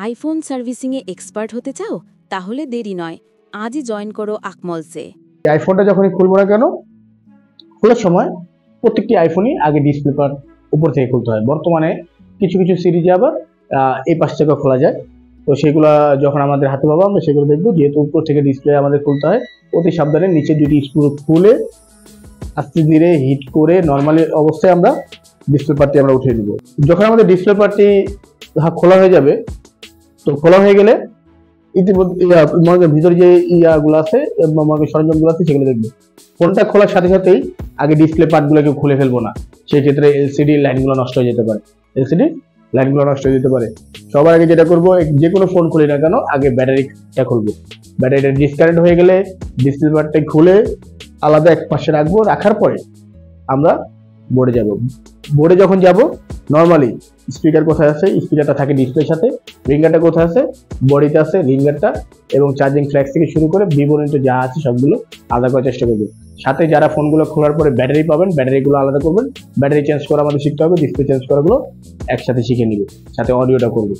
IPhone সার্ভিসিংয়ে expert হতে চাও? তাহলে দেরি নয়, আজই জয়েন করো আকমলসে। আইফোনটা যখনই খুলবো না কেন, খোলার সময় প্রত্যেকটি আইফোনই আগে ডিসপ্লে পার্ট উপর থেকে খুলতে হয়। বর্তমানে কিছু কিছু সিরিজে আবার এই পাশ থেকে খোলা যায়। তো সেগুলো যখন আমাদের হাতে পাবো আমরা সেগুলো দেখবো। যেহেতু উপর থেকে ডিসপ্লে আমাদের খুলতে হয়, অতি সাবধানে নিচে দুটি স্ক্রু খুলে আস্তে ধীরে হিট করে নর্মালি অবস্থায় আমরা ডিসপ্লে পার্টটি আমরা উঠিয়ে দিব। যখন আমাদের ডিসপ্লে পার্টটি খোলা হয়ে যাবে, তো খোলা হয়ে গেলে ইতিমধ্যে ভিতরে যে ইয়াগুলো আছে সরঞ্জামগুলো আছে সেগুলো দেখবো। ফোনটা খোলার সাথে সাথেই আগে ডিসপ্লে পার্টগুলোকে খুলে ফেলবো না, সেই ক্ষেত্রে এলসিডি লাইনগুলো নষ্ট হয়ে যেতে পারে। সবার আগে যেটা করবো, যে কোনো ফোন খুলি না কেন আগে ব্যাটারিটা খুলবো। ব্যাটারিটা ডিসকানেক্ট হয়ে গেলে ডিসপ্লে পার্টটা খুলে আলাদা এক পাশে রাখবো। রাখার পরে আমরা বোর্ডে যাব। বোর্ডে যখন যাব, নর্মালি স্পিকার কোথায় আছে, স্পিকারটা থাকে ডিসপ্লের সাথে, রিঙ্গারটা কোথায় আছে, বডিতে আছে রিঙ্গারটা, এবং চার্জিং ফ্ল্যাক্স থেকে শুরু করে বিবরণিত যা আছে সবগুলো আলাদা করার চেষ্টা করবো। সাথে যারা ফোনগুলো খোলার পরে ব্যাটারি পাবেন, ব্যাটারিগুলো আলাদা করবেন। ব্যাটারি চেঞ্জ করা আমাদের শিখতে হবে, ডিসপ্লে চেঞ্জ করাগুলো একসাথে শিখে নিব, সাথে অডিওটা করবো।